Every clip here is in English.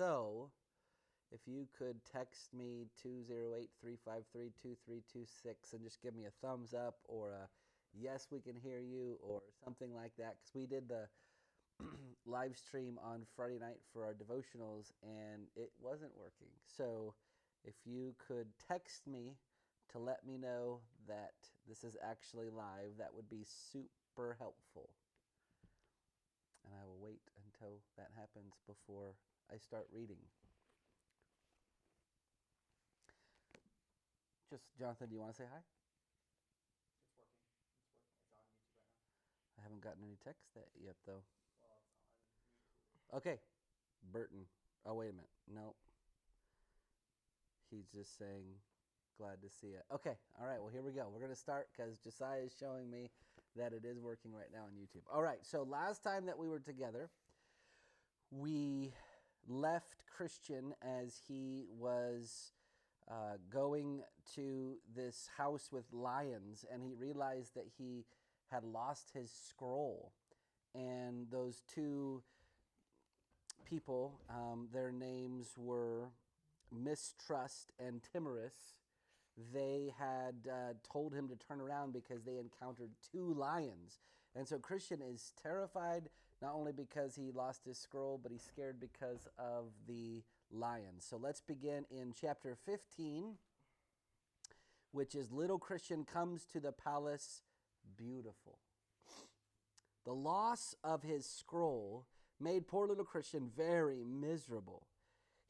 So if you could text me 208-353-2326 and just give me a thumbs up or a yes, we can hear you or something like that, because we did the live stream on Friday night for our devotionals and it wasn't working. So if you could text me to let me know that this is actually live, that would be super helpful. And I will wait until that happens before I start reading. Just, Jonathan, do you want to say hi? It's working. It's on YouTube right now. I haven't gotten any text that yet, though. Well, it's on YouTube. Okay. Burton. Oh, wait a minute. Nope. He's just saying, glad to see it. Okay. All right. Well, here we go. We're going to start because Josiah is showing me that it is working right now on YouTube. All right. So last time that we were together, we left Christian as he was going to this house with lions, and he realized that he had lost his scroll. And those two people, their names were Mistrust and Timorous. They had told him to turn around because they encountered two lions. And so Christian is terrified, not only because he lost his scroll, but he's scared because of the lions. So let's begin in chapter 15, which is Little Christian Comes to the Palace Beautiful. The loss of his scroll made poor little Christian very miserable.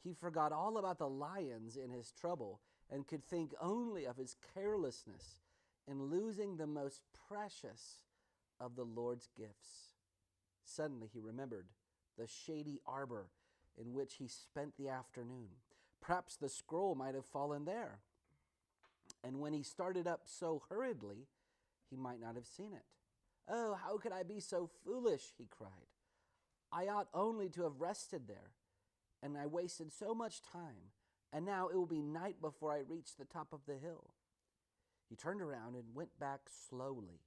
He forgot all about the lions in his trouble and could think only of his carelessness in losing the most precious of the Lord's gifts. Suddenly he remembered the shady arbor in which he spent the afternoon. Perhaps the scroll might have fallen there. And when he started up so hurriedly, he might not have seen it. "Oh, how could I be so foolish?" he cried. "I ought only to have rested there, and I wasted so much time, and now it will be night before I reach the top of the hill." He turned around and went back slowly,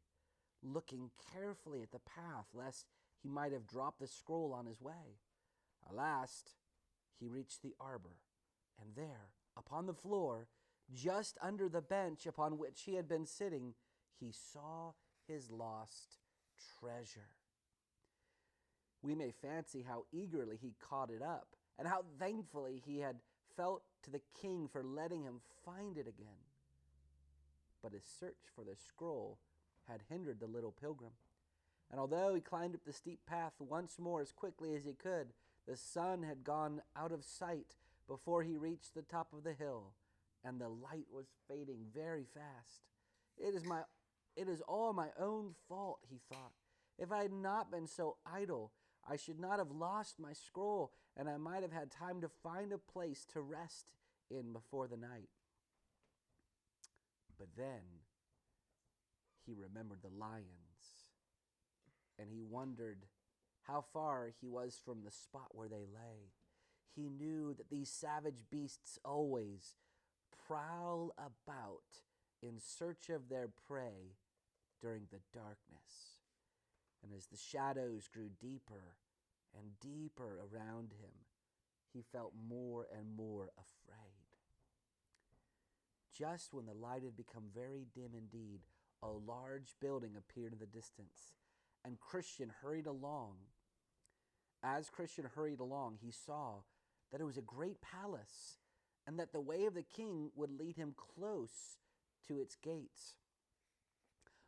looking carefully at the path, lest he might have dropped the scroll on his way. At last, he reached the arbor, and there, upon the floor, just under the bench upon which he had been sitting, he saw his lost treasure. We may fancy how eagerly he caught it up, and how thankfully he had felt to the king for letting him find it again. But his search for the scroll had hindered the little pilgrim, and although he climbed up the steep path once more as quickly as he could, the sun had gone out of sight before he reached the top of the hill, and the light was fading very fast. It is all my own fault," he thought. "If I had not been so idle, I should not have lost my scroll, and I might have had time to find a place to rest in before the night." But then he remembered the lions, and he wondered how far he was from the spot where they lay. He knew that these savage beasts always prowl about in search of their prey during the darkness. And as the shadows grew deeper and deeper around him, he felt more and more afraid. Just when the light had become very dim indeed, a large building appeared in the distance, and Christian hurried along. As Christian hurried along, he saw that it was a great palace, and that the way of the king would lead him close to its gates.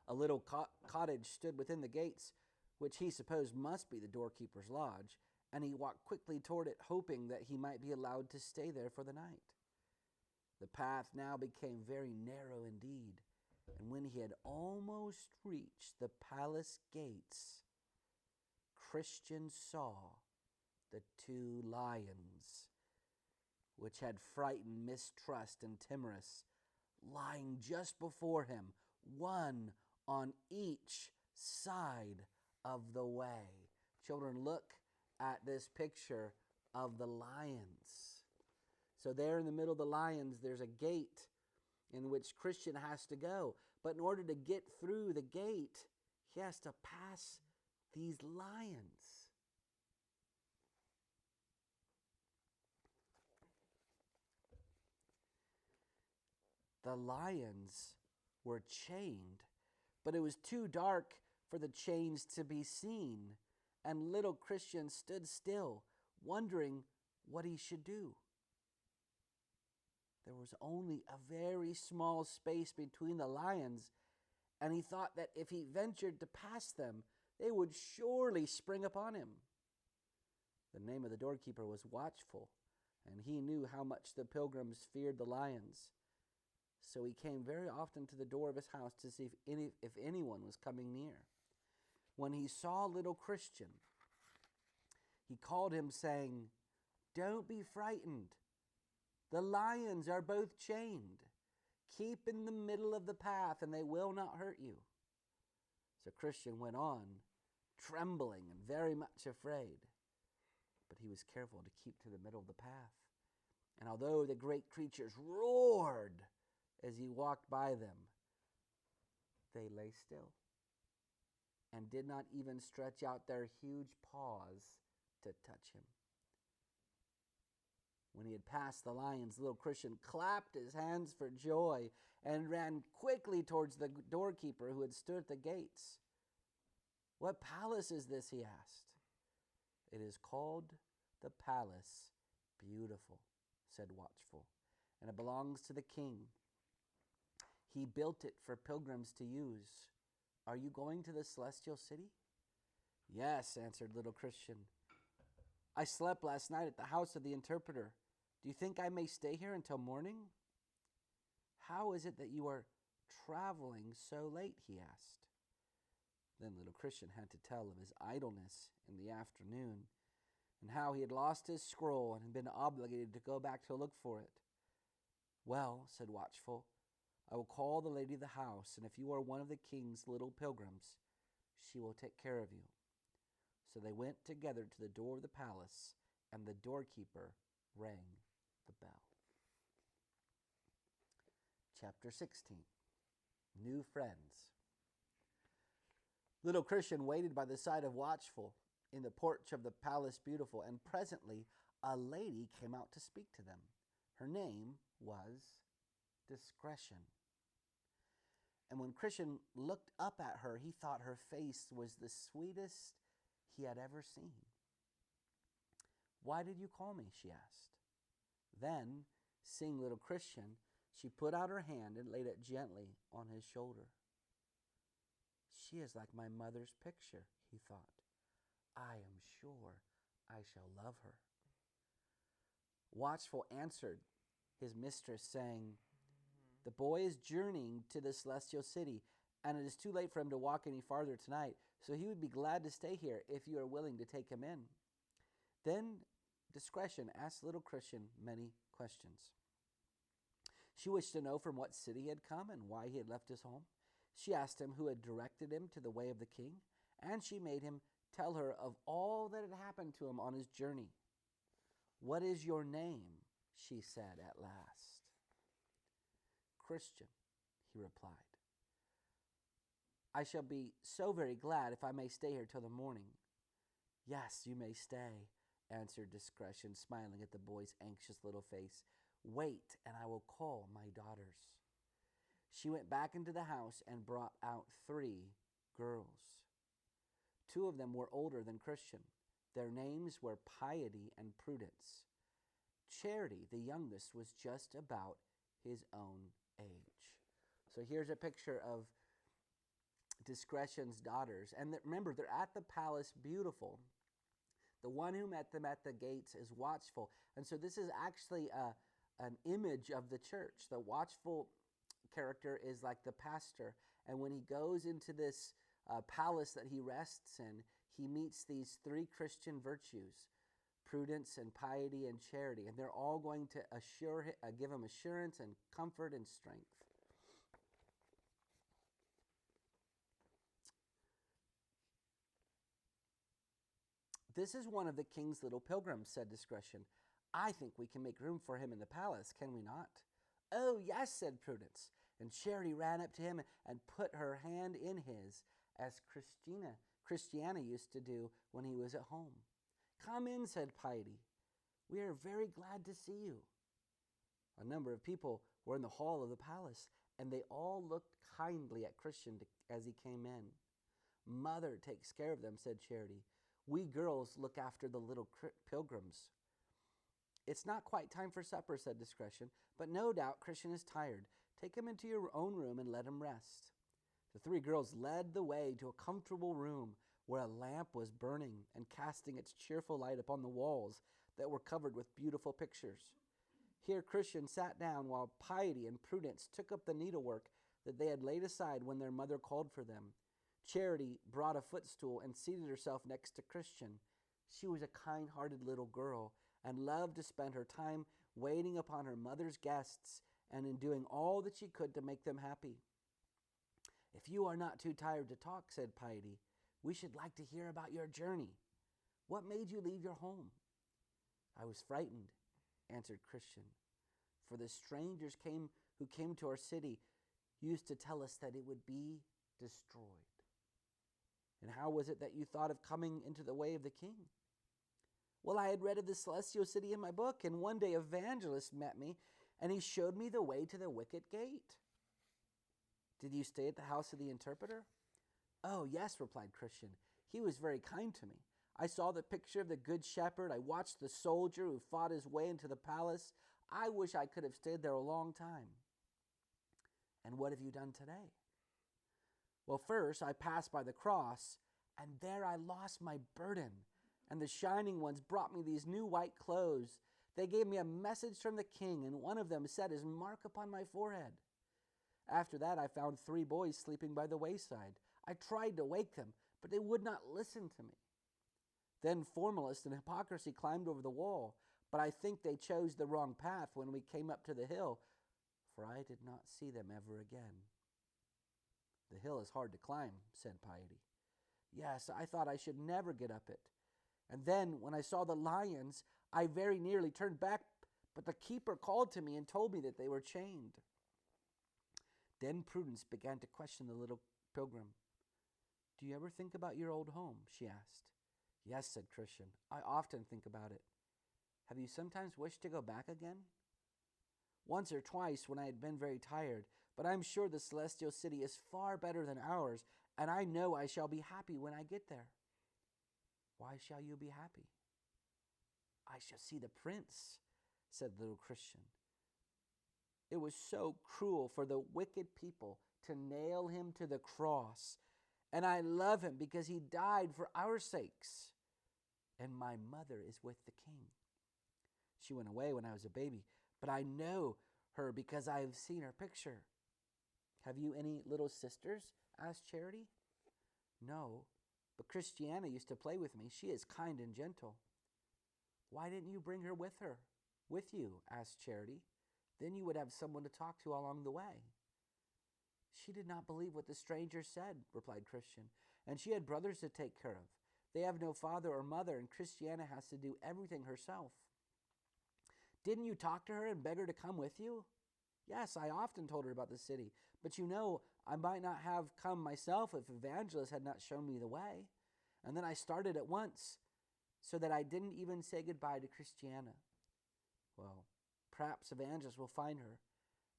A little cottage stood within the gates, which he supposed must be the doorkeeper's lodge, and he walked quickly toward it, hoping that he might be allowed to stay there for the night. The path now became very narrow indeed, and when he had almost reached the palace gates, Christian saw the two lions, which had frightened Mistrust and Timorous, lying just before him, one on each side of the way. Children, look at this picture of the lions. So there in the middle of the lions, there's a gate in which Christian has to go. But in order to get through the gate, he has to pass these lions. the lions were chained, but it was too dark for the chains to be seen, and little Christian stood still, wondering what he should do. There was only a very small space between the lions, and he thought that if he ventured to pass them, they would surely spring upon him. The name of the doorkeeper was Watchful, and he knew how much the pilgrims feared the lions. So he came very often to the door of his house to see if anyone was coming near. When he saw little Christian, he called him, saying, "Don't be frightened. The lions are both chained. Keep in the middle of the path, and they will not hurt you." So Christian went on, trembling and very much afraid. But he was careful to keep to the middle of the path. And although the great creatures roared as he walked by them, they lay still and did not even stretch out their huge paws to touch him. When he had passed the lions, little Christian clapped his hands for joy and ran quickly towards the doorkeeper who had stood at the gates. "What palace is this?" he asked. "It is called the Palace Beautiful," said Watchful, "and it belongs to the king. He built it for pilgrims to use. Are you going to the celestial city?" "Yes," answered little Christian. "I slept last night at the house of the interpreter. Do you think I may stay here until morning?" "How is it that you are traveling so late?" he asked. Then little Christian had to tell of his idleness in the afternoon and how he had lost his scroll and had been obligated to go back to look for it. "Well," said Watchful, "I will call the lady of the house, and if you are one of the king's little pilgrims, she will take care of you." So they went together to the door of the palace, and the doorkeeper rang the bell. Chapter 16. New Friends. Little Christian waited by the side of Watchful in the porch of the Palace Beautiful, and presently a lady came out to speak to them. Her name was Discretion. And when Christian looked up at her, he thought her face was the sweetest he had ever seen. "Why did you call me?" she asked. Then, seeing little Christian, she put out her hand and laid it gently on his shoulder. "She is like my mother's picture," he thought. "I am sure I shall love her." Watchful answered his mistress, saying, "The boy is journeying to the celestial city, and it is too late for him to walk any farther tonight, so he would be glad to stay here if you are willing to take him in." Then Discretion asked little Christian many questions. She wished to know from what city he had come and why he had left his home. She asked him who had directed him to the way of the king, and she made him tell her of all that had happened to him on his journey. "What is your name?" she said at last. "Christian," he replied. "I shall be so very glad if I may stay here till the morning." "Yes, you may stay," answered Discretion, smiling at the boy's anxious little face. "Wait, and I will call my daughters." She went back into the house and brought out 3 girls. 2 of them were older than Christian. Their names were Piety and Prudence. Charity, the youngest, was just about his own age. So here's a picture of Discretion's daughters. And remember, they're at the Palace Beautiful. The one who met them at the gates is Watchful. And so this is actually an image of the church. The Watchful character is like the pastor. And when he goes into this palace that he rests in, he meets these 3 Christian virtues: prudence and piety and charity. And they're all going to give him assurance and comfort and strength. "This is one of the king's little pilgrims," said Discretion. "I think we can make room for him in the palace, can we not?" "Oh, yes," said Prudence. And Charity ran up to him and put her hand in his, as Christiana used to do when he was at home. "Come in," said Piety. "We are very glad to see you." A number of people were in the hall of the palace, and they all looked kindly at Christian as he came in. "Mother takes care of them," said Charity. "We girls look after the little pilgrims." "It's not quite time for supper," said Discretion, "but no doubt Christian is tired. Take him into your own room and let him rest." The three girls led the way to a comfortable room where a lamp was burning and casting its cheerful light upon the walls that were covered with beautiful pictures. Here Christian sat down while Piety and Prudence took up the needlework that they had laid aside when their mother called for them. Charity brought a footstool and seated herself next to Christian. She was a kind-hearted little girl and loved to spend her time waiting upon her mother's guests and in doing all that she could to make them happy. "If you are not too tired to talk," said Piety, "we should like to hear about your journey. What made you leave your home?" "I was frightened," answered Christian, "for the strangers who came to our city used to tell us that it would be destroyed." "And how was it that you thought of coming into the way of the king?" "Well, I had read of the celestial city in my book, and one day Evangelist met me, and he showed me the way to the wicket gate." "Did you stay at the house of the interpreter?" "Oh, yes," replied Christian. "He was very kind to me. I saw the picture of the good shepherd. I watched the soldier who fought his way into the palace. I wish I could have stayed there a long time." "And what have you done today?" "Well, first I passed by the cross, and there I lost my burden. And the Shining Ones brought me these new white clothes. They gave me a message from the king, and one of them set his mark upon my forehead. After that I found 3 boys sleeping by the wayside. I tried to wake them, but they would not listen to me. Then Formalist and Hypocrisy climbed over the wall, but I think they chose the wrong path when we came up to the hill, for I did not see them ever again." "The hill is hard to climb," said Piety. "Yes, I thought I should never get up it. And then, when I saw the lions, I very nearly turned back, but the keeper called to me and told me that they were chained." Then Prudence began to question the little pilgrim. "Do you ever think about your old home?" she asked. "Yes," said Christian. "I often think about it." "Have you sometimes wished to go back again?" "Once or twice when I had been very tired, but I'm sure the celestial city is far better than ours, and I know I shall be happy when I get there." "Why shall you be happy?" "I shall see the prince," said little Christian. "It was so cruel for the wicked people to nail him to the cross, and I love him because he died for our sakes. And my mother is with the king. She went away when I was a baby, but I know her because I have seen her picture." "Have you any little sisters?" asked Charity. "No, but Christiana used to play with me. She is kind and gentle." "Why didn't you bring her with you?" asked Charity. "Then you would have someone to talk to along the way." "She did not believe what the stranger said," replied Christian, "and she had brothers to take care of. They have no father or mother, and Christiana has to do everything herself." "Didn't you talk to her and beg her to come with you?" "Yes, I often told her about the city, but I might not have come myself if Evangelist had not shown me the way. And then I started at once, so that I didn't even say goodbye to Christiana. Well, perhaps Evangelist will find her,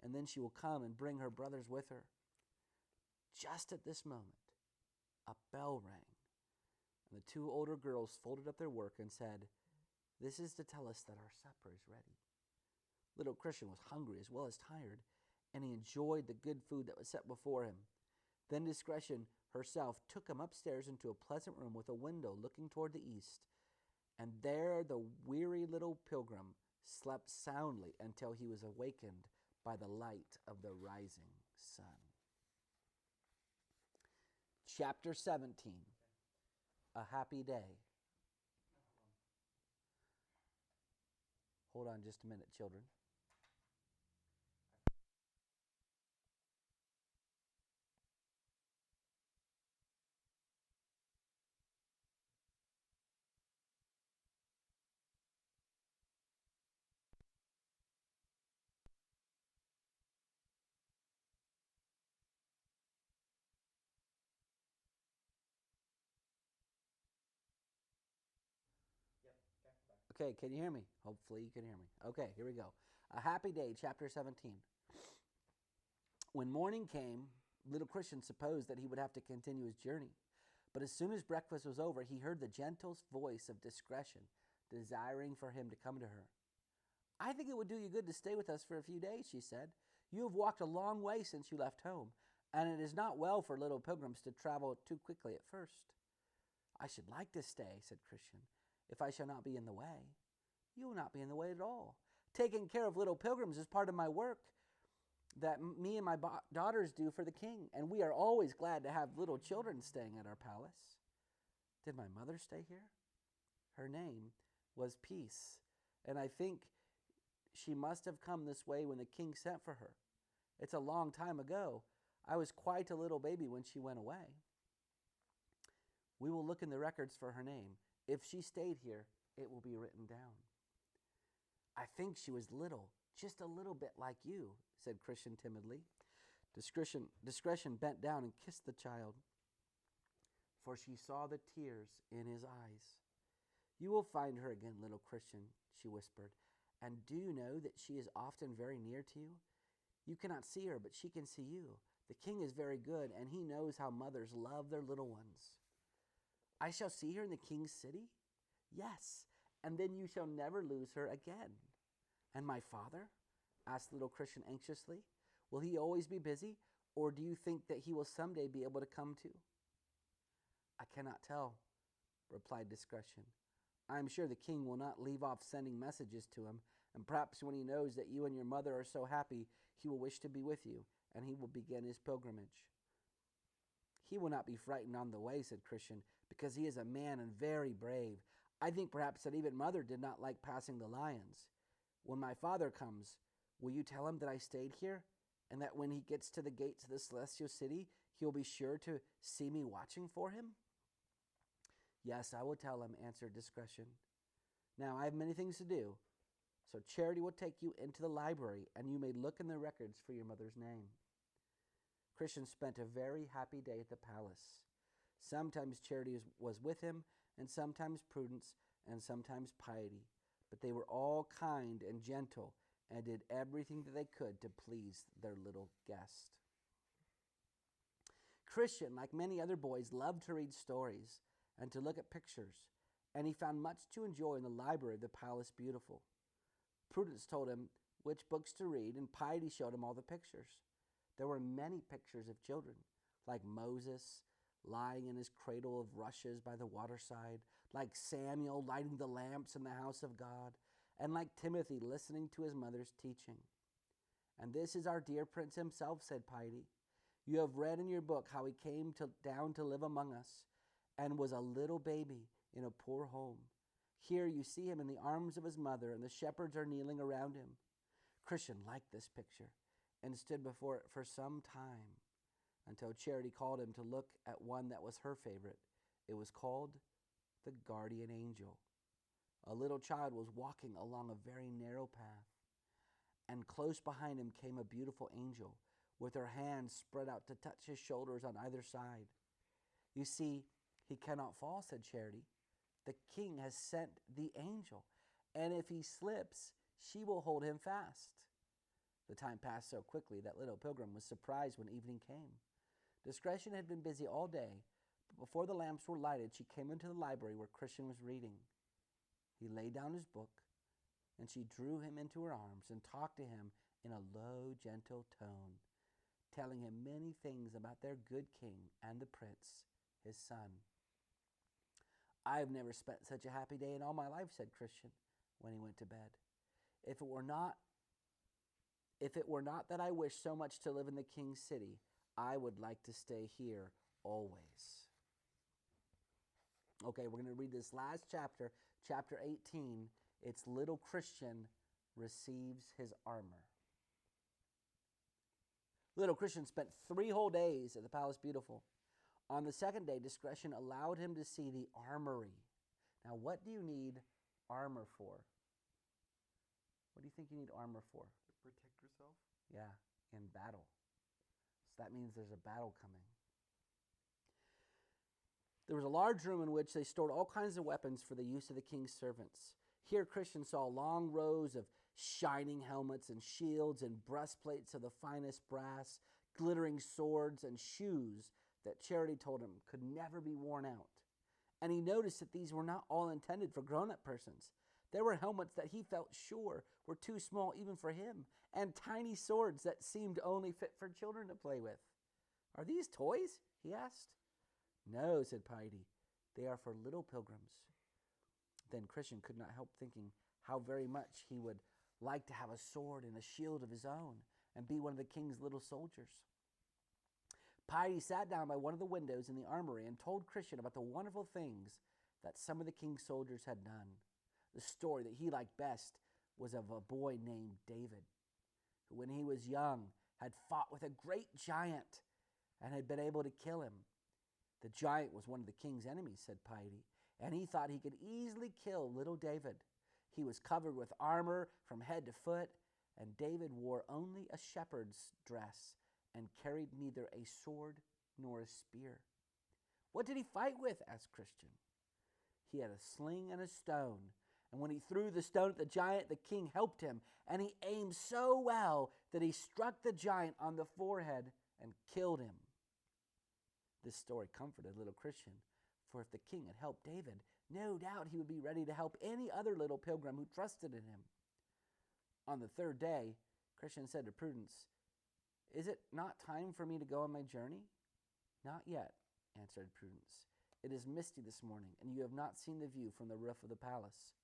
and then she will come and bring her brothers with her." Just at this moment, a bell rang, and the 2 older girls folded up their work and said, "This is to tell us that our supper is ready." Little Christian was hungry as well as tired, and he enjoyed the good food that was set before him. Then Discretion herself took him upstairs into a pleasant room with a window looking toward the east, and there the weary little pilgrim slept soundly until he was awakened by the light of the rising sun. Chapter 17, A Happy Day. Hold on just a minute, children. Yep. Okay. Back. Okay, can you hear me? Hopefully you can hear me. Okay, here we go. A Happy Day, chapter 17. When morning came, little Christian supposed that he would have to continue his journey. But as soon as breakfast was over, he heard the gentle voice of discretion, desiring for him to come to her. I think it would do you good to stay with us for a few days, she said. You have walked a long way since you left home, and it is not well for little pilgrims to travel too quickly at first. I should like to stay, said Christian, if I shall not be in the way. You will not be in the way at all. Taking care of little pilgrims is part of my work that me and my daughters do for the king, and we are always glad to have little children staying at our palace. Did my mother stay here? Her name was Peace, and I think she must have come this way when the king sent for her. It's a long time ago. I was quite a little baby when she went away. We will look in the records for her name. If she stayed here, it will be written down. I think she was little, just a little bit like you, said Christian timidly. Discretion bent down and kissed the child, for she saw the tears in his eyes. You will find her again, little Christian, she whispered. And do you know that she is often very near to you? You cannot see her, but she can see you. The king is very good, and he knows how mothers love their little ones. I shall see her in the king's city? Yes, and then you shall never lose her again. And my father? Asked little Christian anxiously. Will he always be busy, or do you think that he will someday be able to come too? I cannot tell, replied Discretion. I am sure the king will not leave off sending messages to him, and perhaps when he knows that you and your mother are so happy, he will wish to be with you, and he will begin his pilgrimage. He will not be frightened on the way, said Christian, because he is a man and very brave. I think perhaps that even mother did not like passing the lions. When my father comes, will you tell him that I stayed here, and that when he gets to the gates of the celestial city, he will be sure to see me watching for him? Yes, I will tell him, answered Discretion. Now I have many things to do, so Charity will take you into the library, and you may look in the records for your mother's name. Christian spent a very happy day at the palace. Sometimes Charity was with him, and sometimes Prudence, and sometimes Piety, but they were all kind and gentle, and did everything that they could to please their little guest. Christian, like many other boys, loved to read stories and to look at pictures, and he found much to enjoy in the library of the Palace Beautiful. Prudence told him which books to read, and Piety showed him all the pictures. There were many pictures of children, like Moses lying in his cradle of rushes by the waterside, like Samuel lighting the lamps in the house of God, and like Timothy listening to his mother's teaching. And this is our dear prince himself, said Piety. You have read in your book how he came down to live among us, and was a little baby in a poor home. Here you see him in the arms of his mother, and the shepherds are kneeling around him. Christian liked this picture, and stood before it for some time, until Charity called him to look at one that was her favorite. It was called The Guardian Angel. A little child was walking along a very narrow path, and close behind him came a beautiful angel, with her hands spread out to touch his shoulders on either side. You see, he cannot fall, said Charity. The king has sent the angel, and if he slips, she will hold him fast. The time passed so quickly that little pilgrim was surprised when evening came. Discretion had been busy all day, but before the lamps were lighted, she came into the library where Christian was reading. He laid down his book, and she drew him into her arms and talked to him in a low, gentle tone, telling him many things about their good king and the prince, his son. I have never spent such a happy day in all my life, said Christian when he went to bed. If it were not that I wish so much to live in the king's city, I would like to stay here always. Okay, we're going to read this last chapter, chapter 18. It's Little Christian Receives His Armor. Little Christian spent 3 whole days at the Palace Beautiful. On the second day, Discretion allowed him to see the armory. Now, what do you need armor for? What do you think you need armor for? To protect yourself? Yeah, in battle. So that means there's a battle coming. There was a large room in which they stored all kinds of weapons for the use of the king's servants. Here Christian saw long rows of shining helmets and shields and breastplates of the finest brass, glittering swords and shoes that Charity told him could never be worn out. And he noticed that these were not all intended for grown-up persons. There were helmets that he felt sure were too small even for him, and tiny swords that seemed only fit for children to play with. "Are these toys?" he asked. "No," said Piety. "They are for little pilgrims." Then Christian could not help thinking how very much he would like to have a sword and a shield of his own and be one of the king's little soldiers. Piety sat down by one of the windows in the armory and told Christian about the wonderful things that some of the king's soldiers had done. The story that he liked best was of a boy named David, who when he was young had fought with a great giant and had been able to kill him. The giant was one of the king's enemies, said Piety, and he thought he could easily kill little David. He was covered with armor from head to foot, and David wore only a shepherd's dress and carried neither a sword nor a spear. "What did he fight with?" asked Christian. "He had a sling and a stone, and when he threw the stone at the giant, the king helped him, and he aimed so well that he struck the giant on the forehead and killed him." This story comforted little Christian, for if the king had helped David, no doubt he would be ready to help any other little pilgrim who trusted in him. On the third day, Christian said to Prudence, "Is it not time for me to go on my journey?" "Not yet," answered Prudence. "It is misty this morning, and you have not seen the view from the roof of the palace."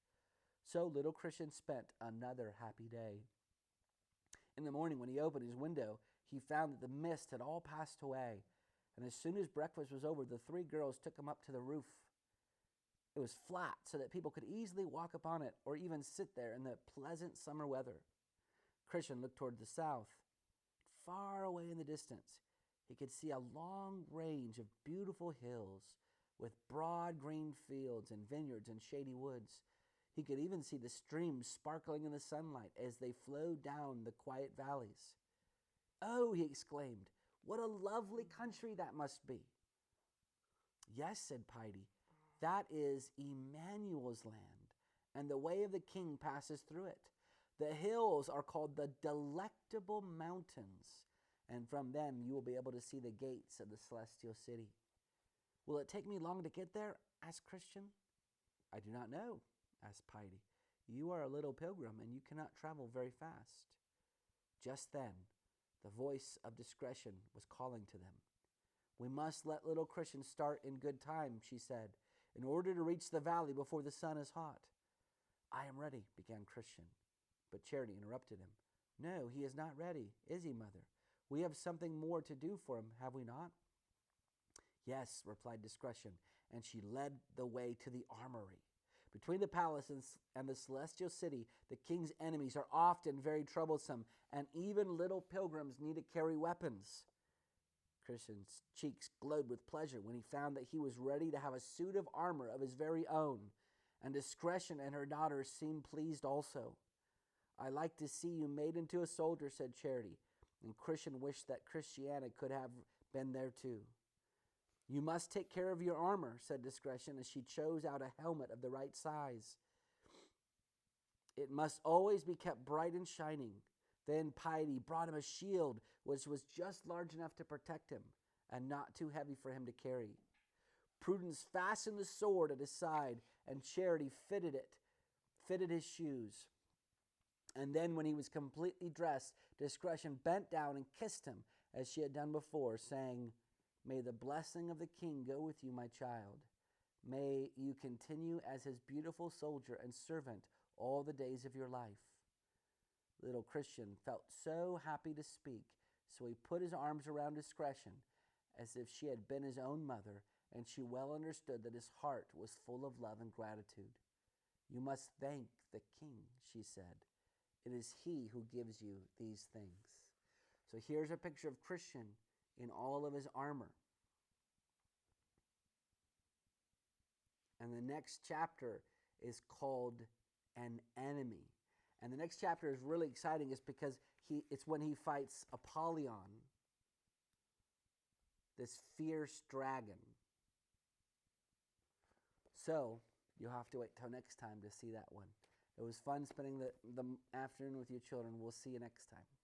So little Christian spent another happy day. In the morning, when he opened his window, he found that the mist had all passed away, and as soon as breakfast was over, the three girls took him up to the roof. It was flat, so that people could easily walk upon it or even sit there in the pleasant summer weather. Christian looked toward the south. Far away in the distance, he could see a long range of beautiful hills with broad green fields and vineyards and shady woods. He could even see the streams sparkling in the sunlight as they flowed down the quiet valleys. "Oh," he exclaimed, "what a lovely country that must be." "Yes," said Piety, "that is Emmanuel's land, and the way of the king passes through it. The hills are called the Delectable Mountains, and from them you will be able to see the gates of the celestial city." "Will it take me long to get there?" asked Christian. "I do not know," asked Piety. "You are a little pilgrim, and you cannot travel very fast." Just then, the voice of discretion was calling to them. "We must let little Christian start in good time," she said, "in order to reach the valley before the sun is hot." "I am ready," began Christian. But Charity interrupted him. "No, he is not ready, is he, Mother? We have something more to do for him, have we not?" "Yes," replied Discretion, and she led the way to the armory. Between the palace and the celestial city, the king's enemies are often very troublesome, and even little pilgrims need to carry weapons. Christian's cheeks glowed with pleasure when he found that he was ready to have a suit of armor of his very own, and Discretion and her daughters seemed pleased also. "I like to see you made into a soldier," said Charity, and Christian wished that Christiana could have been there too. "You must take care of your armor," said Discretion, as she chose out a helmet of the right size. "It must always be kept bright and shining." Then Piety brought him a shield, which was just large enough to protect him and not too heavy for him to carry. Prudence fastened the sword at his side, and Charity fitted his shoes. And then, when he was completely dressed, Discretion bent down and kissed him, as she had done before, saying, "May the blessing of the king go with you, my child. May you continue as his beautiful soldier and servant all the days of your life." Little Christian felt so happy to speak, so he put his arms around Discretion as if she had been his own mother, and she well understood that his heart was full of love and gratitude. "You must thank the king," she said. "It is he who gives you these things." So here's a picture of Christian in all of his armor. And the next chapter is called An Enemy. And the next chapter is really exciting. It's because it's when he fights Apollyon, this fierce dragon. So you'll have to wait till next time to see that one. It was fun spending the afternoon with your children. We'll see you next time.